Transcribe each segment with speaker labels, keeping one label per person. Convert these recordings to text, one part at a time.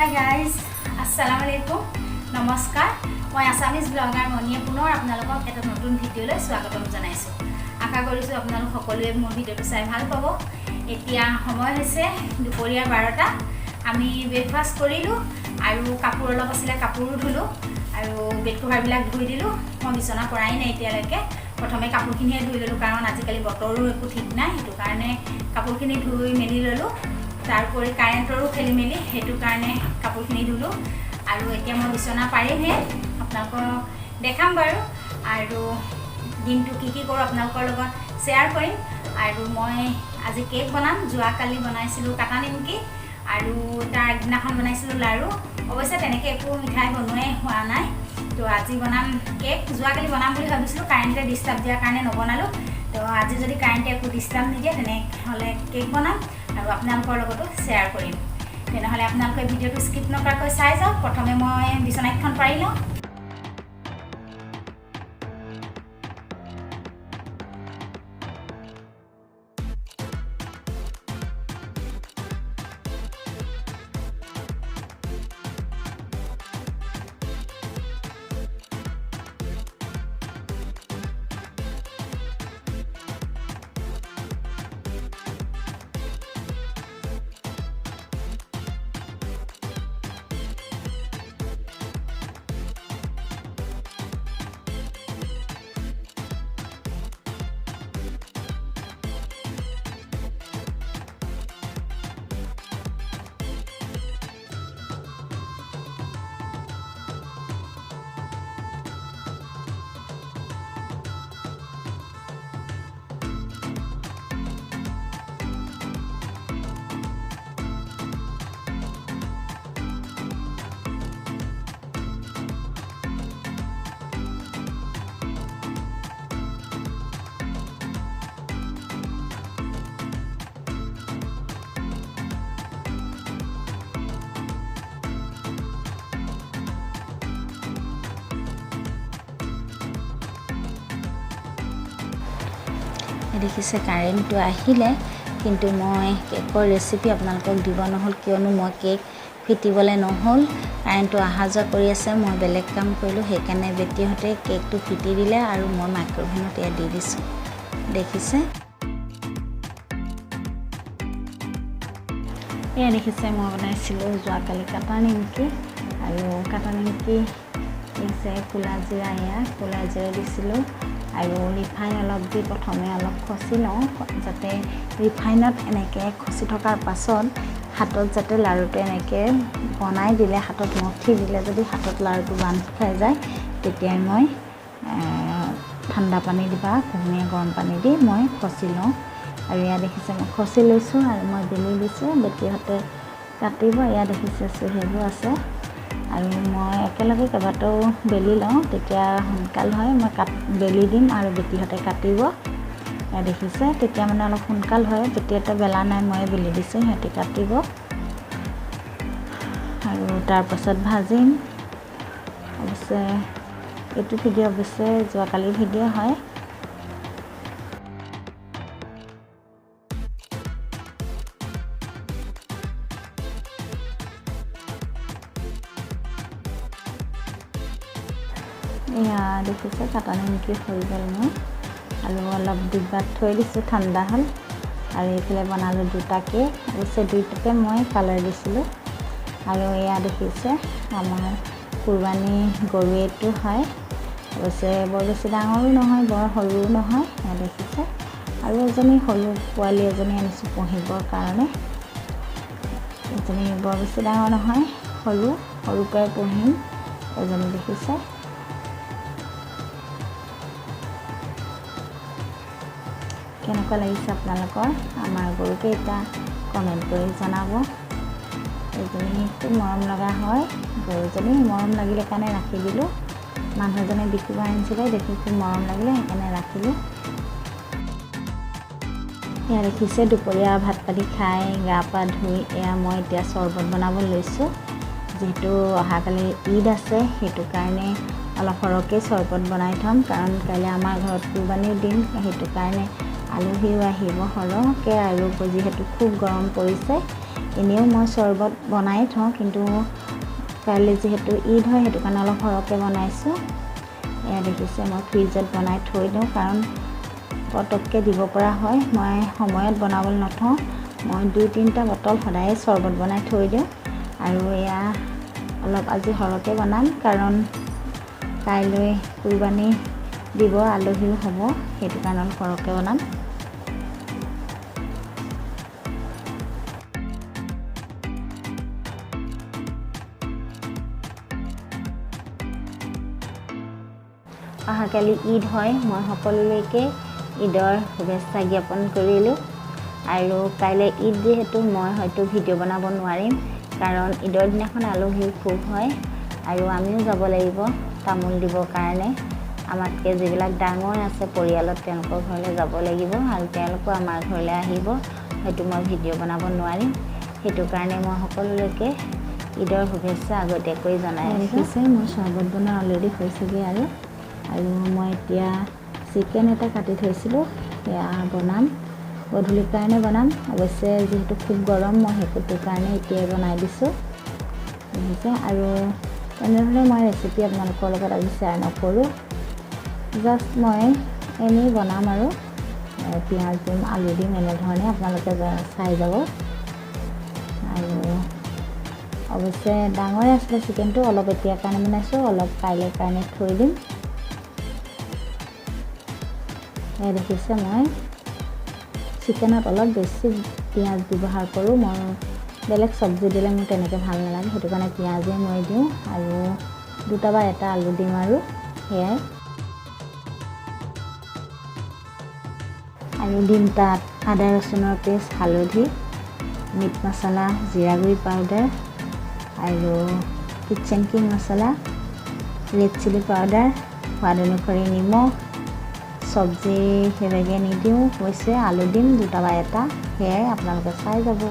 Speaker 1: Hi guys, Assalamualaikum, নমস্কাৰ। মই Assamese blogger মনিয়ে পুনৰ আপোনালোকক এটা নতুন ভিডিঅ'লৈ স্বাগতম জনাইছোঁ। আশা কৰিছোঁ আপোনালোক সকলোৱে মোৰ ভিডিঅ'টো চাই ভাল পাব। এতিয়া সময় হৈছে দুপৰীয়া 12টা। আমি ব্ৰেকফাষ্ট কৰিলোঁ আৰু কাপোৰ অলপ আছিলে কাপোৰো ধুলোঁ আৰু বেড কভাৰবিলাক ধুই দিলোঁ। মই বিচনা পৰাই নাই এতিয়ালৈকে। প্ৰথমে কাপোৰখিনিয়ে ধুই ল'লোঁ কাৰণ আজিকালি বতৰো একো ঠিক নাই, সেইটো কাৰণে কাপোৰখিনি ধুই মেলি ল'লোঁ। তাৰোপৰি কাৰেণ্টৰো খেলি মেলি, সেইটো কাৰণে কাপোৰখিনি ধুলোঁ আৰু এতিয়া মই বিচনা পাৰিমহে, আপোনালোকক দেখাম বাৰু আৰু দিনটো কি কি কৰোঁ আপোনালোকৰ লগত শ্বেয়াৰ কৰিম। আৰু মই আজি কেক বনাম। যোৱাকালি বনাইছিলোঁ কাটা নিমকি আৰু তাৰ আগদিনাখন বনাইছিলোঁ লাড়ু। অৱশ্যে তেনেকৈ একো মিঠাই বনোৱাই হোৱা নাই, তো আজি বনাম কেক। যোৱাকালি বনাম বুলি ভাবিছিলোঁ, কাৰেণ্টে ডিষ্টাৰ্ব দিয়াৰ কাৰণে নবনালোঁ। তো আজি যদি কাৰেণ্টে একো ডিষ্টাৰ্ব নিদিয়ে তেনেহ'লে কেক বনাম আৰু আপোনালোকৰ লগতো শ্বেয়াৰ কৰিম। তেনেহ'লে আপোনালোকে ভিডিঅ'টো স্কিপ নকৰাকৈ চাই যাওক। প্ৰথমে মই বিচনাখন পাৰি লওঁ। দেখিছে কাৰেণ্টটো আহিলে, কিন্তু মই কেকৰ ৰেচিপি আপোনালোকক দিব নহ'ল, কিয়নো মই কেক ফিটিবলৈ নহ'ল। কাৰেণ্টটো অহা যোৱা কৰি আছে, মই বেলেগ কাম কৰিলোঁ, সেইকাৰণে বেটীহঁতে কেকটো ফিটি দিলে আৰু মই মাইক্ৰ'ভেনত এয়া দি দিছোঁ। দেখিছে এয়া দেখিছে মই বনাইছিলোঁ যোৱাকালি কাটা নিমকি আৰু কাটা নিমকি দেখিছে ক'লা জিৰা, এয়া ক'লা জিৰা দিছিলোঁ আৰু ৰিফাইন অলপ দি প্ৰথমে অলপ খচি লওঁ, যাতে ৰিফাইনত এনেকৈ খচি থকাৰ পাছত হাতত যাতে লাড়ুটো এনেকৈ বনাই দিলে, হাতত মঠি দিলে যদি হাতত লাড়ুটো বান্ধ খাই যায়, তেতিয়াই মই ঠাণ্ডা পানী দি বা কুহুমীয়া গৰম পানী দি মই খচি লওঁ। আৰু এয়া দেখিছে মই খচি লৈছোঁ আৰু মই বেলি দিছোঁ। বেটীহঁতে কাটিব, এয়া দেখিছে চুহেবোৰ আছে আৰু মই একেলগে কেইবাটাও বেলি লওঁ, তেতিয়া সোনকাল হয়। মই বেলি দিম আৰু বেটীহঁতে কাটিব। এয়া দেখিছে তেতিয়া মানে অলপ সোনকাল হয়। বেটীহঁতে বেলা নাই, মই বেলি দিছোঁ, সিহঁতে কাটিব আৰু তাৰপাছত ভাজিম। অৱশ্যে এইটো ভিডিঅ' অৱশ্যে যোৱাকালিৰ ভিডিঅ' হয়। এয়া দেখিছে কাটা নিমকি হৈ গ'ল মোৰ আৰু অলপ ডিব্বাত থৈ দিছোঁ, ঠাণ্ডা হ'ল। আৰু এইফালে বনালোঁ দুটা কেক, অৱশ্যে দুইটাতে মই কালাৰ দিছিলোঁ। আৰু এয়া দেখিছে আমাৰ কুৰবানী গৰু এইটো হয়, অৱশ্যে বৰ বেছি ডাঙৰো নহয় বৰ সৰুও নহয়। এয়া দেখিছে আৰু এজনী সৰু পোৱালি এজনী আনিছোঁ পুহিবৰ কাৰণে। এজনী বৰ বেছি ডাঙৰ নহয়, সৰুকৈ পুহিম এজনী। দেখিছে কেনেকুৱা লাগিছে আপোনালোকৰ আমাৰ গৰুকেইটা, কমেণ্ট কৰি জনাব। এজনী খুব মৰম লগা হয়, গৰুজনী মৰম লাগিলে কাৰণে ৰাখি দিলোঁ। মানুহজনে বিকিব আনিছিলে, দেখি খুব মৰম লাগিলে সেইকাৰণে ৰাখিলোঁ। এয়া দেখিছে দুপৰীয়া ভাত পানী খাই গা পা ধুই এয়া মই এতিয়া চৰবত বনাব লৈছোঁ। যিহেতু অহাকালি ঈদ আছে, সেইটো কাৰণে অলপ সৰহকৈ চৰবত বনাই থ'ম, কাৰণ কাইলৈ আমাৰ ঘৰত কুৰবানীৰ দিন, সেইটো কাৰণে আলহীও আহিব সৰহকৈ আৰু যিহেতু খুব গৰম পৰিছে
Speaker 2: এনেও মই চৰ্বত বনাই থওঁ, কিন্তু কাইলৈ যিহেতু ঈদ হয় সেইটো কাৰণে অলপ সৰহকৈ বনাইছোঁ। এয়া দেখিছে মই ফ্ৰিজত বনাই থৈ দিওঁ, কাৰণ পটককৈ দিব পৰা হয়। মই সময়ত বনাবলৈ নথওঁ, মই 2-3টা বটল সদায়ে চৰ্বত বনাই থৈ দিওঁ। আৰু এয়া অলপ আজি সৰহকৈ বনাম, কাৰণ কাইলৈ কুৰবানী দিব, আলহীও হ'ব, সেইটো কাৰণে অলপ সৰহকৈ বনাম। অহাকালি ঈদ হয়, মই সকলোলৈকে ঈদৰ শুভেচ্ছা জ্ঞাপন কৰিলোঁ। আৰু কাইলৈ ঈদ যিহেতু মই হয়তো ভিডিঅ' বনাব নোৱাৰিম, কাৰণ ঈদৰ দিনাখন আলহীৰ খুব হয় আৰু আমিও যাব লাগিব তামোল দিবৰ কাৰণে। আমাতকৈ যিবিলাক ডাঙৰ আছে পৰিয়ালত তেওঁলোকৰ ঘৰলৈ যাব লাগিব, আৰু তেওঁলোকো আমাৰ ঘৰলৈ আহিব। হয়তো মই ভিডিঅ' বনাব নোৱাৰিম, সেইটো কাৰণে মই সকলোলৈকে ঈদৰ শুভেচ্ছা আগতীয়াকৈ জনাই আছোঁ। মই চৰ্বত বনোৱা অলৰেডি হৈছেগৈ, আৰু মই এতিয়া চিকেন এটা কাটি থৈছিলোঁ, সেয়া বনাম, গধূলিৰ কাৰণে বনাম। অৱশ্যে যিহেতু খুব গৰম, মই সেইটো কাৰণে এতিয়াই বনাই দিছোঁ। আৰু এনেধৰণে মই ৰেচিপি আপোনালোকৰ লগত আজি শ্বেয়াৰ নকৰোঁ, জাষ্ট মই এনেই বনাম আৰু পিঁয়াজ দিম, আলু দিম, এনেধৰণে আপোনালোকে চাই যাব। আৰু অৱশ্যে ডাঙৰে আছিলে চিকেনটো, অলপ এতিয়াৰ কাৰণে বনাইছোঁ, অলপ কাইলৈ কাৰণে থৈ দিম। দেখিছে মই চিকেনত অলপ বেছি পিঁয়াজ ব্যৱহাৰ কৰোঁ। মই বেলেগ চব্জি দিলে মোৰ তেনেকৈ ভাল নালাগে, সেইটো কাৰণে পিঁয়াজেই মই দিওঁ, আৰু 2টা বা 1টা আলু দিম, আৰু সেয়াই। আৰু দিম তাত আদা ৰচুনৰ পেষ্ট, হালধি, মিট মছলা, জিৰা গুড়ি পাউডাৰ, আৰু কিটচেন কিং মছলা, ৰেড চিলি পাউডাৰ, সোৱাদ অনুসৰি নিমখ। চব্জি সেইভাগে নিদিওঁ, হৈছে আলু দিম 2টা বা 1টা, সেয়াই আপোনালোকে চাই যাব।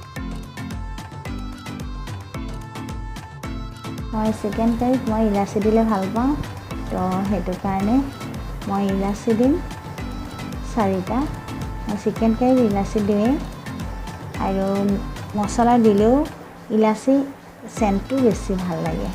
Speaker 2: মই চিকেন কাৰীত মই ইলাচি দিলে ভাল পাওঁ, তো সেইটো কাৰণে মই ইলাচি দিম 4টা। মই চিকেন কাৰীত ইলাচি দিওঁৱেই, আৰু মছলা দিলেও ইলাচি চেণ্টটো বেছি ভাল লাগে।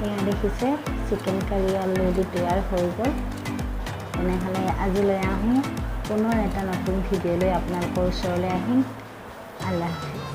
Speaker 2: এয়া দেখিছে চিকেন কাৰী অলৰেডি তৈয়াৰ হৈ গ'ল। তেনেহ'লে আজিলৈ আহোঁ, পুনৰ এটা নতুন ভিডিঅ' লৈ আপোনালোকৰ ওচৰলৈ আহিম। আল্লাহ হাফিজ।